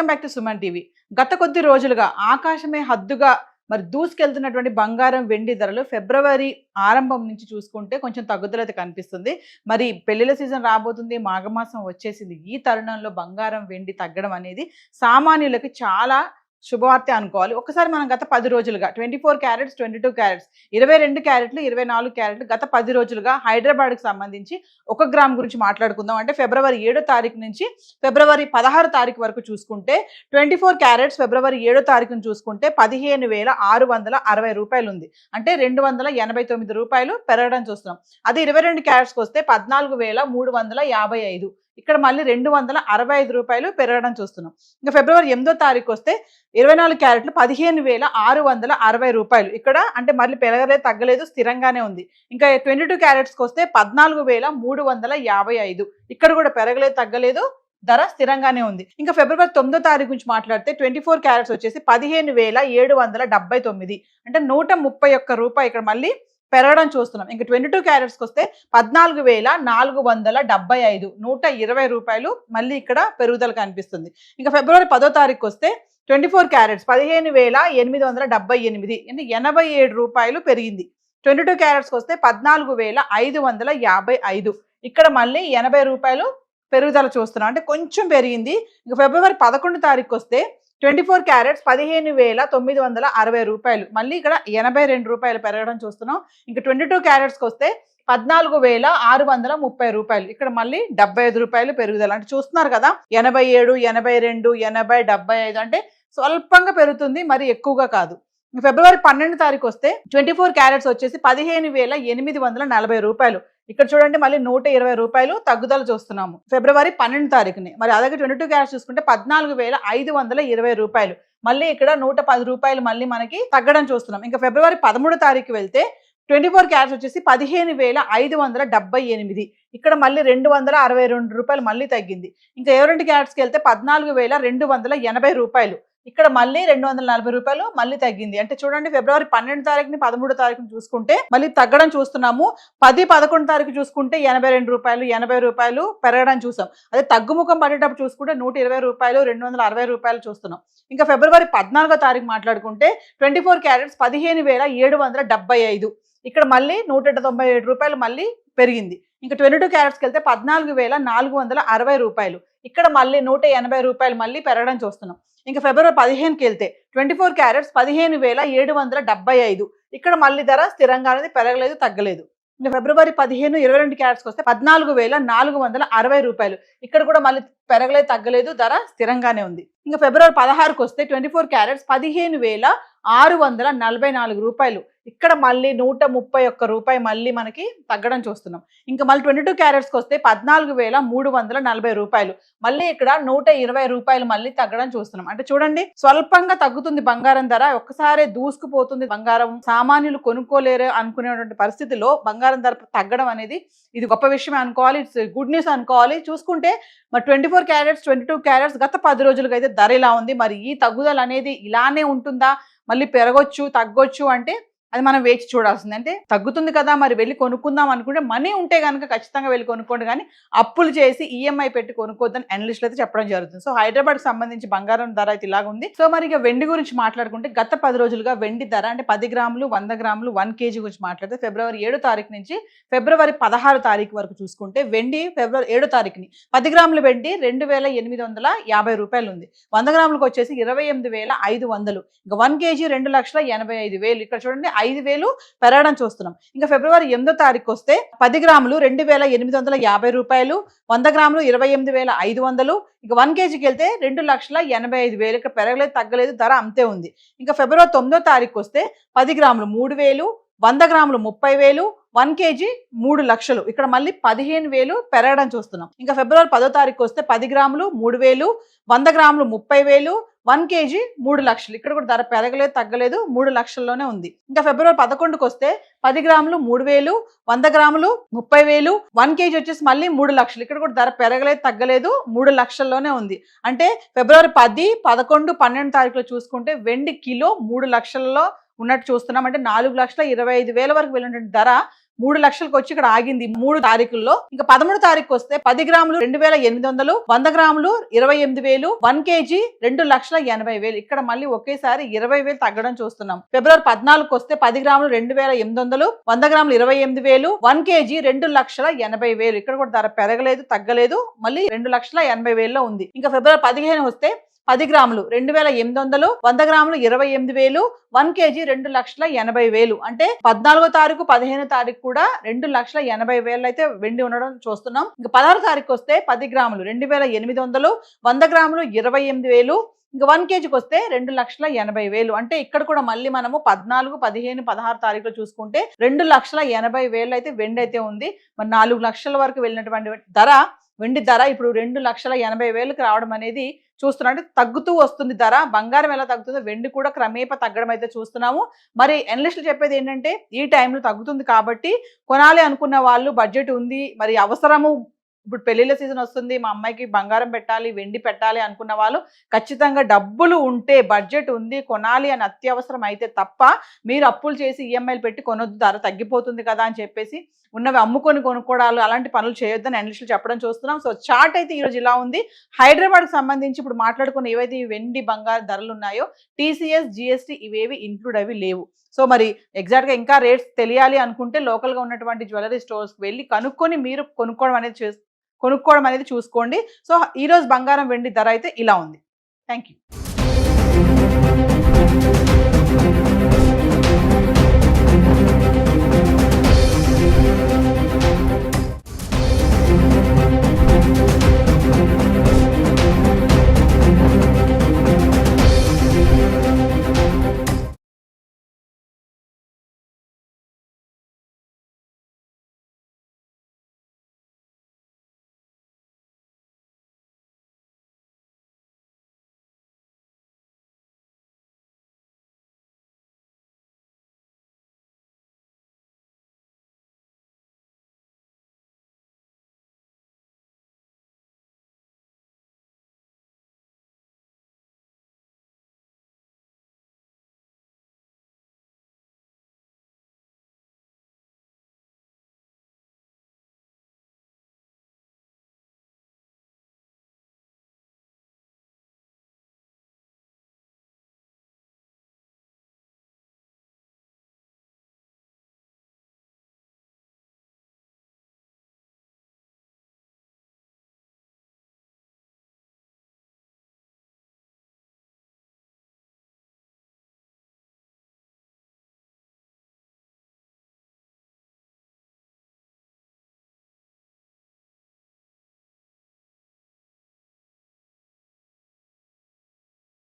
Welcome back to Suman TV. గత కొద్ది రోజులుగా ఆకాశమే హద్దుగా మరి దూసుకెళ్తున్నటువంటి బంగారం వెండి ధరలు ఫిబ్రవరి ఆరంభం నుంచి చూసుకుంటే కొంచెం తగ్గుదల అయితే కనిపిస్తుంది. మరి పెళ్లిల సీజన్ రాబోతుంది, మాఘమాసం వచ్చేసింది. ఈ తరుణంలో బంగారం వెండి తగ్గడం అనేది సామాన్యులకి చాలా శుభవార్త అనుకోవాలి. ఒకసారి మనం గత 10 రోజులుగా 24 క్యారెట్స్, 22 క్యారెట్స్, 22 క్యారెట్లు, 24 క్యారెట్లు గత 10 రోజులుగా హైదరాబాద్కి సంబంధించి 1 గ్రామ్ గురించి మాట్లాడుకుందాం. అంటే ఫిబ్రవరి 7వ తారీఖు నుంచి ఫిబ్రవరి 16వ తారీఖు వరకు చూసుకుంటే 24 క్యారెట్స్ ఫిబ్రవరి 7వ తారీఖును చూసుకుంటే 15,660 రూపాయలు ఉంది. అంటే 289 రూపాయలు పెరగడం చూస్తున్నాం. అదే 22 క్యారెట్స్కి వస్తే 14,355, ఇక్కడ మళ్ళీ 265 రూపాయలు పెరగడం చూస్తున్నాం. ఇంకా ఫిబ్రవరి 8వ తారీఖు వస్తే 24 క్యారెట్లు 15,660 రూపాయలు, ఇక్కడ అంటే మళ్ళీ పెరగలేదు, తగ్గలేదు, స్థిరంగానే ఉంది. ఇంకా 22 క్యారెట్స్కి వస్తే 14,355, ఇక్కడ కూడా పెరగలేదు, తగ్గలేదు, ధర స్థిరంగానే ఉంది. ఇంకా ఫిబ్రవరి 9వ తారీఖు గురించి మాట్లాడితే 24 క్యారెట్స్ వచ్చేసి 15,779, అంటే 131 రూపాయి ఇక్కడ మళ్ళీ పెరగడం చూస్తున్నాం. ఇంకా 22 క్యారెట్స్కి వస్తే 14,475, 120 రూపాయలు మళ్ళీ ఇక్కడ పెరుగుదల కనిపిస్తుంది. ఇంకా ఫిబ్రవరి 10వ తారీఖు వస్తే 24 క్యారెట్స్ 15,878, అంటే 87 రూపాయలు పెరిగింది. 22 క్యారెట్స్కి వస్తే 14,555, ఇక్కడ మళ్ళీ 80 రూపాయలు పెరుగుదల చూస్తున్నాం, అంటే కొంచెం పెరిగింది. ఇంకా ఫిబ్రవరి 11వ తారీఖు వస్తే 24 క్యారెట్స్ 15,960 రూపాయలు, మళ్ళీ ఇక్కడ 82 రూపాయలు పెరగడం చూస్తున్నాం. ఇంకా 22 క్యారెట్స్కి వస్తే 14,630 రూపాయలు, ఇక్కడ మళ్ళీ 75 రూపాయలు పెరుగుదల. అంటే చూస్తున్నారు కదా, 87, 82, 80, 75, అంటే స్వల్పంగా పెరుగుతుంది, మరి ఎక్కువగా కాదు. ఫిబ్రవరి 12వ తారీఖు వస్తే 24 క్యారెట్స్ వచ్చేసి 15,840 రూపాయలు, ఇక్కడ చూడండి మళ్ళీ 120 రూపాయలు తగ్గుదల చూస్తున్నాము ఫిబ్రవరి 12వ తారీఖుని. మరి అలాగే 22 క్యారెట్స్ చూసుకుంటే 14,520 రూపాయలు, మళ్ళీ ఇక్కడ 110 రూపాయలు మళ్ళీ మనకి తగ్గడం చూస్తున్నాం. ఇంకా ఫిబ్రవరి 13వ తారీఖు వెళ్తే 24 క్యారెట్స్ వచ్చేసి 15,578, ఇక్కడ మళ్ళీ 262 రూపాయలు మళ్ళీ తగ్గింది. ఇంకా 22 క్యారెట్స్కి వెళ్తే 14,280 రూపాయలు, ఇక్కడ మళ్ళీ 240 రూపాయలు మళ్ళీ తగ్గింది. అంటే చూడండి, ఫిబ్రవరి 12వ తారీఖుని 13వ తారీఖుని చూసుకుంటే మళ్ళీ తగ్గడం చూస్తున్నాము. 10, 11 తారీఖు చూసుకుంటే 82 రూపాయలు, 80 రూపాయలు పెరగడం చూసాం. అదే తగ్గుముఖం పడేటప్పుడు చూసుకుంటే 120 రూపాయలు, 260 రూపాయలు చూస్తున్నాం. ఇంకా ఫిబ్రవరి 14వ తారీఖు మాట్లాడుకుంటే 24 క్యారెట్స్ 15,775, ఇక్కడ మళ్ళీ 197 రూపాయలు మళ్ళీ పెరిగింది. ఇంకా 22 క్యారెట్స్కి వెళ్తే 14,460 రూపాయలు, ఇక్కడ మళ్ళీ 180 రూపాయలు మళ్ళీ పెరగడం చూస్తున్నాం. ఇంకా ఫిబ్రవరి 15కి వెళ్తే 24 క్యారెట్స్ 15,775, ఇక్కడ మళ్ళీ ధర స్థిరంగా అనేది పెరగలేదు, తగ్గలేదు. ఇంకా ఫిబ్రవరి 15, 22 క్యారెట్స్కి వస్తే 14,460 రూపాయలు, ఇక్కడ కూడా మళ్ళీ పెరగలేదు, తగ్గలేదు, ధర స్థిరంగానే ఉంది. ఇంకా ఫిబ్రవరి 16కి వస్తే 24 క్యారెట్స్ 15,644 రూపాయలు, ఇక్కడ మళ్ళీ 131 రూపాయి మళ్ళీ మనకి తగ్గడం చూస్తున్నాం. ఇంకా మళ్ళీ 22 క్యారెట్స్కి వస్తే 14,340 రూపాయలు, మళ్ళీ ఇక్కడ 120 రూపాయలు మళ్ళీ తగ్గడం చూస్తున్నాం. అంటే చూడండి, స్వల్పంగా తగ్గుతుంది బంగారం ధర, ఒక్కసారి దూసుకుపోతుంది బంగారం, సామాన్యులు కొనుక్కోలేరు అనుకునేటువంటి పరిస్థితిలో బంగారం ధర తగ్గడం అనేది ఇది గొప్ప విషయం అనుకోవాలి, ఇట్స్ గుడ్ న్యూస్ అనుకోవాలి. చూసుకుంటే మరి 24 క్యారెట్స్, 22 క్యారెట్స్ గత 10 రోజులుగా అయితే ధర ఇలా ఉంది. మరి ఈ తగ్గుదల అనేది ఇలానే ఉంటుందా, మళ్ళీ పెరగొచ్చు, తగ్గొచ్చు అంటే అది మనం వేచి చూడాల్సింది. అంటే తగ్గుతుంది కదా, మరి వెళ్ళి కొనుక్కుందాం అనుకుంటే మనీ ఉంటే కనుక ఖచ్చితంగా వెళ్ళి కొనుక్కోండి, కానీ అప్పులు చేసి ఈఎంఐ పెట్టి కొనుక్కోద్దని అనలిస్టులు అయితే చెప్పడం జరుగుతుంది. సో హైదరాబాద్కి సంబంధించి బంగారం ధర అయితే ఇలాగ ఉంది. సో మరి ఇక వెండి గురించి మాట్లాడుకుంటే గత 10 రోజులుగా వెండి ధర అంటే 10 గ్రాములు, 100 గ్రాములు, 1 కేజీ గురించి మాట్లాడితే ఫిబ్రవరి 7వ తారీఖు నుంచి ఫిబ్రవరి 16వ తారీఖు వరకు చూసుకుంటే వెండి ఫిబ్రవరి 7వ తారీఖుని 10 గ్రాముల వెండి 2,850 రూపాయలు ఉంది. 100 గ్రాములకు వచ్చేసి 28,500, ఇంకా 1 కేజీ 2,85,000, ఇక్కడ చూడండి 5,000 పెరగడం చూస్తున్నాం. ఇంకా ఫిబ్రవరి 8వ తారీఖు వస్తే 10 గ్రాములు 2,850 రూపాయలు, 100 గ్రాములు 28,500, ఇంకా 1 కేజీకి వెళ్తే 2,85,000, ఇక్కడ పెరగలేదు, తగ్గలేదు, ధర అంతే ఉంది. ఇంకా ఫిబ్రవరి 9వ తారీఖు వస్తే 10 గ్రాములు 3,000, 100 గ్రాములు 30,000, 1 కేజీ 3 లక్షలు, ఇక్కడ మళ్ళీ 15,000 పెరగడం చూస్తున్నాం. ఇంకా ఫిబ్రవరి 10వ తారీఖు వస్తే 10 గ్రాములు 3,000, 100 గ్రాములు 30,000, 1 కేజీ 3 లక్షలు, ఇక్కడ కూడా ధర పెరగలేదు, తగ్గలేదు, 3 లక్షల్లోనే ఉంది. ఇంకా ఫిబ్రవరి 11కి వస్తే 10 గ్రాములు 3,000, 100 గ్రాములు 30,000, 1 కేజీ వచ్చేసి మళ్ళీ 3 లక్షలు, ఇక్కడ కూడా ధర పెరగలేదు, తగ్గలేదు, 3 లక్షల్లోనే ఉంది. అంటే ఫిబ్రవరి 10, 11, 12 తారీఖులో చూసుకుంటే వెండి కిలో 3 లక్షల్లో ఉన్నట్టు చూస్తున్నాం. అంటే 4,25,000 వరకు వెళ్ళినటువంటి ధర 3 లక్షలకు వచ్చి ఇక్కడ ఆగింది 3 తారీఖుల్లో. ఇంకా 13 తారీఖు వస్తే 10 గ్రాములు 2800, 100 గ్రాములు 28,000, 1 కేజీ 2,80,000. ఇక్కడ మళ్ళీ ఒకేసారి 20,000 తగ్గడం చూస్తున్నాం. ఫిబ్రవరి 14కు వస్తే 10 గ్రాములు 2,800, 100 గ్రాములు 28,000, 1 కేజీ 2,80,000. ఇక్కడ కూడా ధర పెరగలేదు, తగ్గలేదు, మళ్ళీ 2,80,000లో ఉంది. ఇంకా ఫిబ్రవరి 15 వస్తే 10 గ్రాములు 2,800, 100 గ్రాములు 28,000, 1 కేజీ 2,80,000. అంటే 14వ తారీఖు 15వ తారీఖు కూడా 2,80,000 అయితే వెండి ఉండడం చూస్తున్నాం. ఇంకా 16వ తారీఖు వస్తే 10 గ్రాములు 2,800, 100 గ్రాములు 28,000, ఇంకా 1 కేజీకి వస్తే 2,80,000. అంటే ఇక్కడ కూడా మళ్ళీ మనము 14, 15, 16 తారీఖులో చూసుకుంటే 2,80,000 అయితే వెండి అయితే ఉంది. మరి 4 లక్షల వరకు వెళ్ళినటువంటి ధర వెండి ధర ఇప్పుడు 2,80,000కి రావడం అనేది చూస్తున్నాం. అంటే తగ్గుతూ వస్తుంది ధర. బంగారం ఎలా తగ్గుతుందో వెండి కూడా క్రమేపా తగ్గడం అయితే చూస్తున్నాము. మరి అనలిస్టులు చెప్పేది ఏంటంటే ఈ టైంలో తగ్గుతుంది కాబట్టి కొనాలి అనుకున్న వాళ్ళు, బడ్జెట్ ఉంది, మరి అవసరము, ఇప్పుడు పెళ్లిళ్ళ సీజన్ వస్తుంది, మా అమ్మాయికి బంగారం పెట్టాలి, వెండి పెట్టాలి అనుకున్న వాళ్ళు ఖచ్చితంగా డబ్బులు ఉంటే, బడ్జెట్ ఉంది, కొనాలి అని అత్యవసరం అయితే తప్ప మీరు అప్పులు చేసి ఈఎంఐలు పెట్టి కొనొద్దు, ధర తగ్గిపోతుంది కదా అని చెప్పేసి ఉన్నవి అమ్ముకొని కొనుక్కోవడాలు అలాంటి పనులు చేయొద్దని అనలిస్టులు చెప్పడం చూస్తున్నాం. సో చార్ట్ అయితే ఈరోజు ఇలా ఉంది. హైదరాబాద్కి సంబంధించి ఇప్పుడు మాట్లాడుకున్న ఏవైతే వెండి బంగారు ధరలు ఉన్నాయో టీసీఎస్, జిఎస్టీ ఇవేవి ఇంక్లూడ్ అవి లేవు. సో మరి ఎగ్జాక్ట్గా ఇంకా రేట్స్ తెలియాలి అనుకుంటే లోకల్గా ఉన్నటువంటి జ్యువెలరీ స్టోర్స్కి వెళ్ళి కనుక్కొని మీరు కొనుక్కోవడం అనేది చూసుకోండి. సో ఈరోజు బంగారం వెండి ధర అయితే ఇలా ఉంది. Thank you.